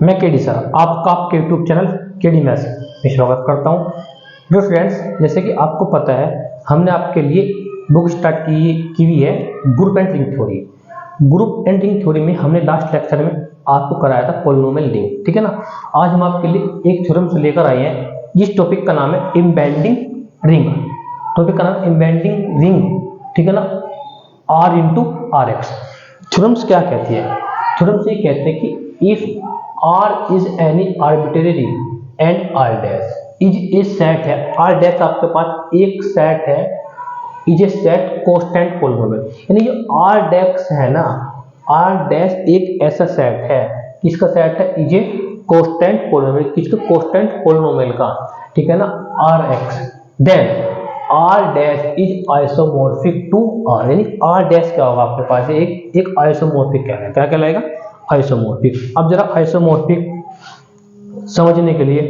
मैं KD sir आपका आपके यूट्यूब चैनल केडी मैथ्स में स्वागत करता हूं। जो स्टूडेंट्स, जैसे कि आपको पता है हमने आपके लिए बुक स्टार्ट की हुई है group and ring theory. Group and ring theory में हमने लास्ट लेक्चर में आपको कराया था पॉलिनोमियल रिंग, ठीक है ना। आज हम आपके लिए एक थ्योरम से लेकर आए हैं। इस टॉपिक का नाम है इम्बेडिंग रिंग। टॉपिक का नाम है इम्बेडिंग रिंग, ठीक है ना। R into R X. Theorems क्या कहती है? थ्योरम्स ये कहते हैं कि if R is any arbitrary ring and R dash is a set है। R dash आपके पास एक सेट है, is a set constant polynomial। यानी जो R dash है ना, R dash एक ऐसा सेट है, किसका सेट है? is a constant polynomial। किसका? constant polynomial का, ठीक है ना, Rx। then R dash is isomorphic to R। यानी R dash क्या होगा आपके पास? एक आइसोमॉर्फिक क्या कहलाएगा? आइसोमॉर्फिक। अब जरा आइसोमॉर्फिक समझने के लिए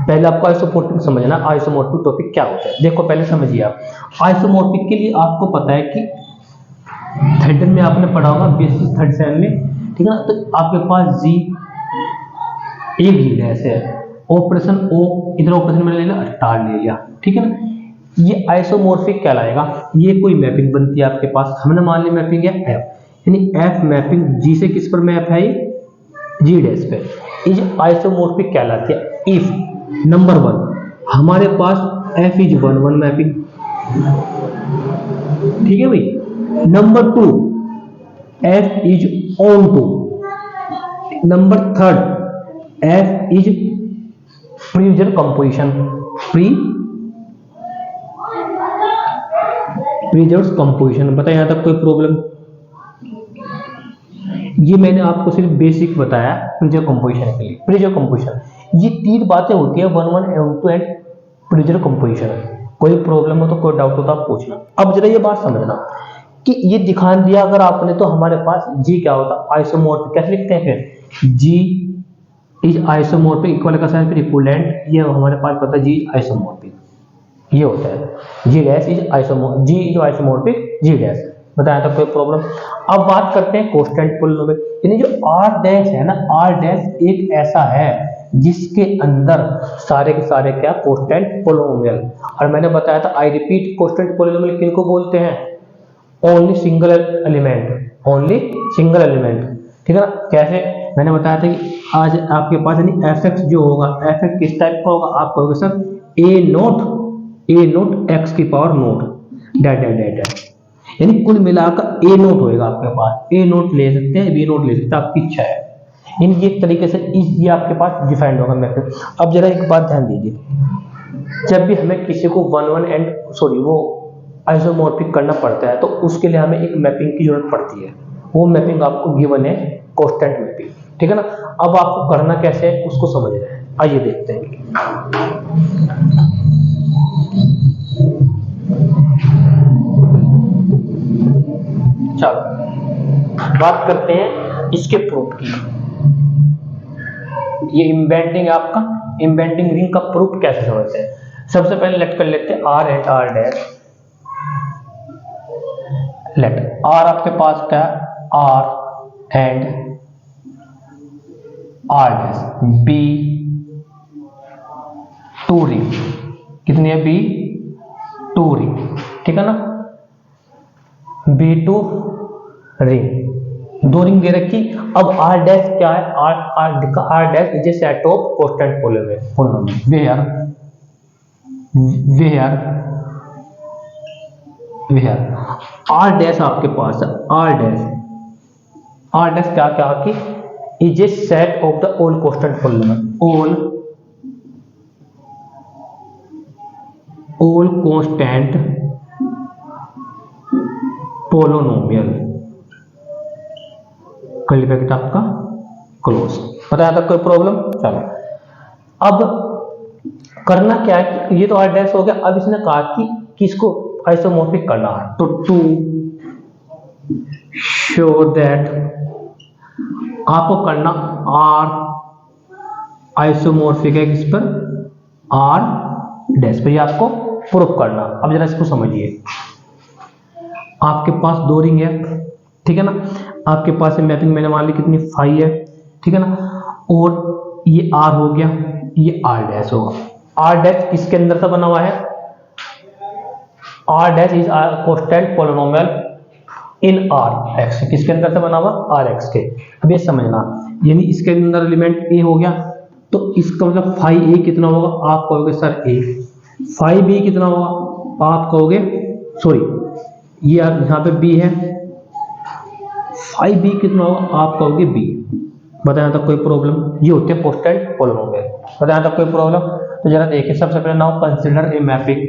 पहले आपको आइसोमॉर्फिक समझना। आइसोमॉर्फिक टॉपिक क्या होता है देखो पहले समझिए आप। आइसोमॉर्फिक के लिए आपको पता है कि थर्ड में आपने पढ़ा होगा, बेसिस थर्ड सेम में, ठीक है ना। तो आपके पास जी एक जी डैश है, ऑपरेशन ओ इधर ऑपरेशन में ले लिया, स्टार ले लिया, ठीक है ना। ये आइसोमॉर्फिक कहलाएगा। ये कोई मैपिंग बनती है आपके पास, हमने मान ली मैपिंग है एफ, यानी एफ मैपिंग जी से किस पर मैप है? जी डैश पे। इज आइसोमॉर्फिक कहलाती है इफ नंबर 1 हमारे पास एफ इज 1 मैपिंग, ठीक है भाई। Number 2 F is onto. Number 3 F is preserve composition, preserves composition. बताइए यहां तक कोई प्रॉब्लम? ये मैंने आपको सिर्फ बेसिक बताया प्रीजर कंपोजिशन के लिए। प्रीजर कंपोजिशन ये 3 बातें होती है, 1 M2 एंड प्रीजर कंपोजिशन। कोई प्रॉब्लम हो तो, कोई डाउट हो तो आप पूछना। अब जरा ये बात समझना कि ये दिखा दिया अगर आपने तो हमारे पास जी क्या होता? आइसोमॉर्फिक। कैसे लिखते हैं फिर? जी इज आइसोमॉर्फिक इक्वल का साइन फिर इक्विवेलेंट। ये हमारे पास पता है जी आइसोमॉर्फिक ये होता है। G dash is isomorphic, G is isomorphic G dash. बताया था कोई प्रॉब्लम? अब बात करते हैं कांस्टेंट पॉलिनोमियल। यानी जो आर डैश है ना, आर डैश एक ऐसा है जिसके अंदर सारे के सारे क्या? Constant polynomial. और मैंने बताया था, आई रिपीट, कांस्टेंट पॉलिनोमियल किनको बोलते हैं? Only single element, only single element, ठीक है ना। कैसे? मैंने बताया था कि आज आपके पास यानी एफ एक्स जो होगा, एफ एक्स किस टाइप का होगा? आप कहोगे सर ए नोट एक्स की power note that that that that. यानी कुल मिलाकर ए नोट होएगा आपके पास। ए नोट ले सकते हैं, बी नोट ले सकते हैं, आपकी इच्छा है। इन ये तरीके से ये आपके पास डिफाइंड होगा मैथड। अब जरा एक बात ध्यान दीजिए, जब भी हमें किसी को वो आइसोमॉर्फिक करना पड़ता है तो उसके लिए हमें एक मैपिंग की जरूरत पड़ती है। वो मैपिंग आपको गिवन है, कांस्टेंट मैपिंग, ठीक है ना। अब आपको करना कैसे है उसको समझ रहे हैं, आइए देखते हैं। चलो बात करते हैं इसके प्रूफ की। ये इम्बेडिंग है आपका, इम्बेडिंग रिंग का प्रूफ कैसे समझते हैं? सबसे पहले लेट कर लेते हैं R and R dash. Let R आपके पास क्या है? R and R dash be two ring. कितनी है? बी टू रिंग, ठीक है ना। बी टू रिंग, 2 रिंग दे रखी। अब आर डैश क्या है? R dash is a set of constant polynomial where R dash आपके पास है। आर डैश क्या क्या कि is a set of the all constant polynomial, all constant polynomial. Curly bracket आपका क्लोज। बताया था कोई प्रॉब्लम? चलो अब करना क्या है कि ये तो आर डैश हो गया। अब इसने कहा कि किसको आइसोमॉर्फिक करना है, तो टू शो दैट आपको करना आर आइसोमॉर्फिक है किस पर? आर डैश पे। आपको प्रूफ करना। अब जरा इसको समझिए। आपके पास 2 रिंग है, ठीक है ना। आपके पास मैपिंग मैंने मान ली कितनी? 5 है, ठीक है ना। और ये आर हो गया, ये आर डैश होगा। आर डैश किसके अंदर से बना हुआ है? R dash is constant polynomial in R X. किसके अंदर से बना हुआ? आर एक्स के। अब ये समझना, यानी इसके अंदर एलिमेंट ए हो गया, तो इसका मतलब फाइव ए कितना होगा? आप कहोगे सर ए। फाइव बी कितना होगा? आप कहोगे, सॉरी ये यहाँ पे बी है, फाइव बी कितना होगा? आप कहोगे बी। बताया तक कोई प्रॉब्लम? ये होते हैं कांस्टेंट पॉलिनोमियल। बताया तक कोई प्रॉब्लम? तो जरा देखिए, सबसे पहले now consider a mapping.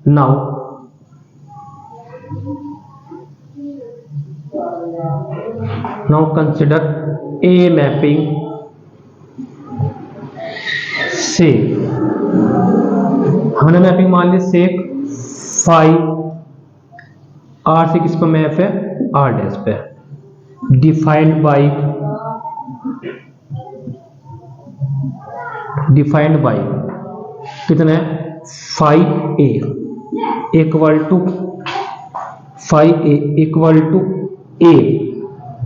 Now consider a mapping से, हमने मैपिंग मान ली से फाइव आर से किस पर मैप है? आर डैश पे। डिफाइंड बाई कितना है? Five A equal to A,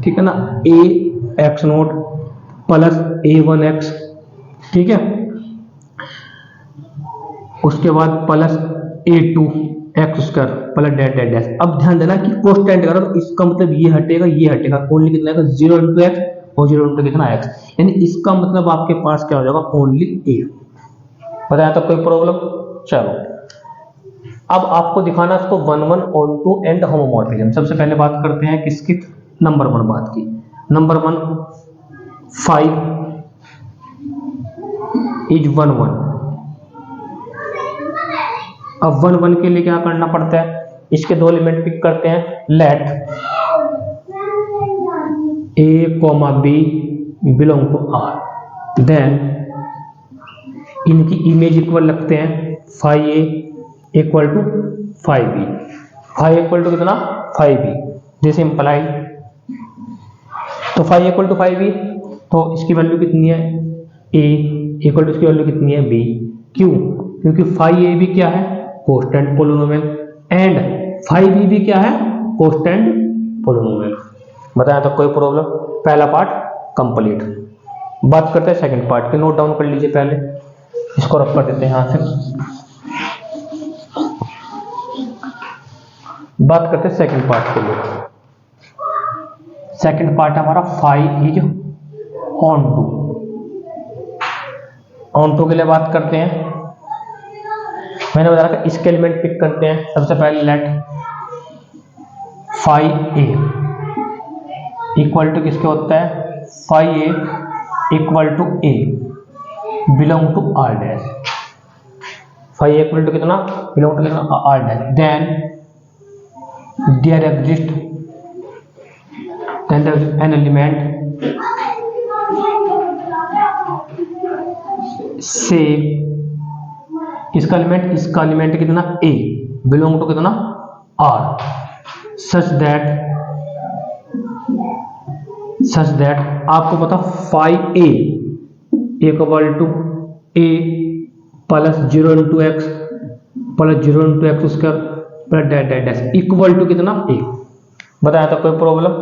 ठीक है ना, A X naught plus A one X, ठीक है, उसके बाद plus A two X square plus dot dot dash. अब ध्यान देना कि कांस्टेंट करो तो इसका मतलब ये हटेगा ओनली कितना है? 0 इंटू एक्स और 0 इंटू कितना एक्स, यानी इसका मतलब आपके पास क्या हो जाएगा? ओनली ए। बताया तो कोई प्रॉब्लम? चलो अब आपको दिखाना है इसको 1 1 ऑन टू एंड होमोमॉर्फिज्म। सबसे पहले बात करते हैं किसकी? नंबर 1 बात की। Number 1 5 is 1 1। अब 1 1 के लिए क्या करना पड़ता है? इसके दो एलिमेंट पिक करते हैं। Let A comma B belong to R, then इनकी इमेज इक्वल रखते हैं। 5a equal to 5b, 5 equal to कितना? 5b, जैसे इंप्लाइड। तो 5 इक्वल टू 5b, तो इसकी वैल्यू कितनी है? a इक्वल टू इसकी वैल्यू कितनी है? b। क्यों? क्योंकि 5a भी क्या है? कांस्टेंट पॉलिनोमियल, एंड 5b भी क्या है? Constant polynomial. बताया तो कोई प्रॉब्लम? पहला पार्ट कंप्लीट। बात करते हैं सेकंड पार्ट के। नोट डाउन कर लीजिए, पहले इसको रख कर देते हैं यहां से। बात करते हैं सेकंड पार्ट के लिए। सेकंड पार्ट हमारा 5 इज ऑन टू के लिए बात करते हैं। मैंने बताया था इसके एलिमेंट पिक करते हैं। सबसे पहले लेट 5a इक्वल टू किसके होता है? 5a equal to a belong to R dash. 5a equal to कितना? बिलोंग टू कितना? R dash. Then there exist an element से इसका एलिमेंट कितना? a बिलोंग टू कितना? r, सच दैट आपको पता 5a equal to a plus 0 into X plus 0 into X square plus dot dot dash equal to कितना? a। बताया था कोई प्रॉब्लम?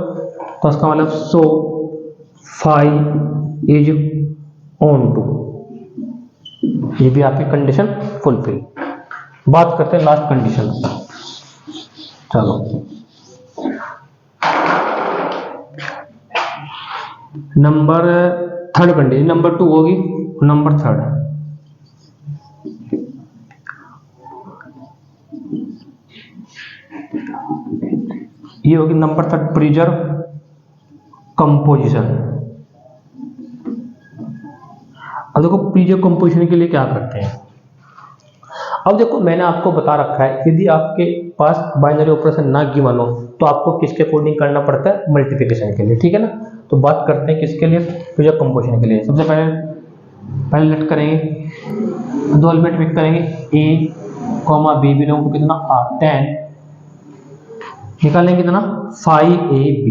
तो इसका मतलब सो 5 इज ऑन टू, ये भी आपकी कंडीशन फुलफिल। बात करते हैं लास्ट कंडीशन। चलो नंबर थर्ड कंडीशन, नंबर 2 होगी, नंबर थर्ड ये होगी नंबर थर्ड, प्रिजर्व कंपोजिशन। अब देखो प्रिजर्व कंपोजिशन के लिए क्या करते हैं। अब देखो मैंने आपको बता रखा है, यदि आपके पास बाइनरी ऑपरेशन ना गिवन हो तो आपको किसके अकॉर्डिंग करना पड़ता है? मल्टीप्लिकेशन के लिए, ठीक है ना। तो बात करते हैं किसके लिए? प्रिजर्व कंपोजिशन के लिए। सबसे पहले लेट करेंगे, दो एलिमेंट पिक करेंगे, a comma b belong to कितना? r, 10 निकालेंगे कितना? 5ab।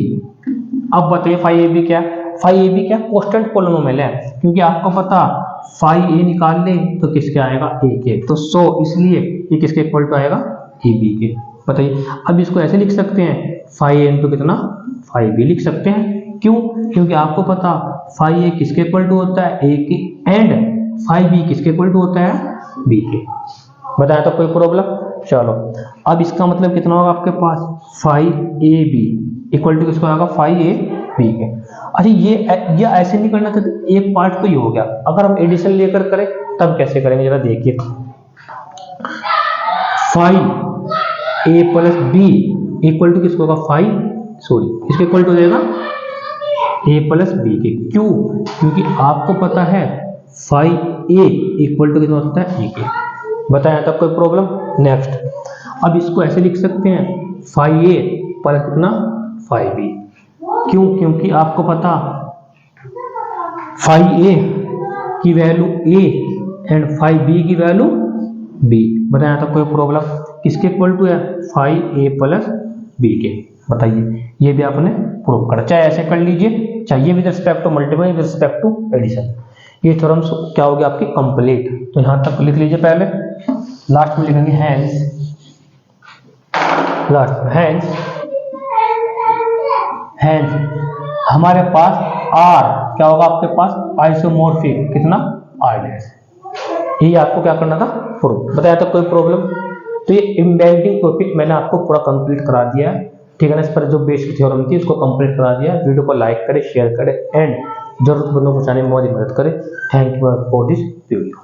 अब बताइए 5ab क्या? 5ab क्या? कांस्टेंट पॉलिनोमियल है, क्योंकि आपको पता 5a निकाल ले तो किसके आएगा? a के, तो सो इसलिए ये किसके इक्वल टू आएगा? ab के। बताइए अब इसको ऐसे लिख सकते हैं 5a इंटू कितना? 5b लिख सकते हैं, क्यों? क्योंकि आपको पता फाई ए किसके इक्वल टू होता है, ए के, एंड फाई बी किसके इक्वल टू होता है, बी के। बताया तो कोई प्रॉब्लम? चलो अब इसका मतलब कितना होगा आपके पास, phi A B equal to किसका होगा, फाई ए बी के। अच्छा ये ऐसे नहीं करना था, एक पार्ट तो ये हो गया। अगर हम एडिशन लेकर करें तब कैसे करेंगे जरा देखिए। Phi A plus B equal to किसको होगा, फाई इसके इक्वल टू हो जाएगा ए प्लस बी के। क्यों? क्योंकि आपको पता है फाई ए इक्वल टू कितना होता है, ए के। बताया तब कोई प्रॉब्लम? नेक्स्ट अब इसको ऐसे लिख सकते हैं, फाई ए प्लस कितना, फाई बी। क्यों? क्योंकि आपको पता फाई ए की value A and phi B की वैल्यू बी। बताया था कोई प्रॉब्लम? किसके इक्वल टू है, फाई ए प्लस बी के। बताइए, ये भी आपने प्रूव करा। चाहे ऐसे कर लीजिए, चाहे with respect to multiply with respect to addition. ये थ्योरम्स क्या हो गया आपकी कंप्लीट। तो यहां तक लिख लीजिए, पहले लास्ट में लिखेंगे हैंस, लास्ट हैंस हमारे पास आर क्या होगा आपके पास, आइसोमोर्फिक कितना, आर डैश। ये आपको क्या करना था, प्रूफ। बताया था कोई प्रॉब्लम? तो ये इम्बेडिंग टॉपिक मैंने आपको पूरा कंप्लीट करा दिया है, ठीक है ना। इस पर जो बेसिक थ्योरम थी उसको कंप्लीट करा दिया। वीडियो को लाइक करें, शेयर करें एंड जरूरतमंदों को जाने में मदद करें। Thank you for this video.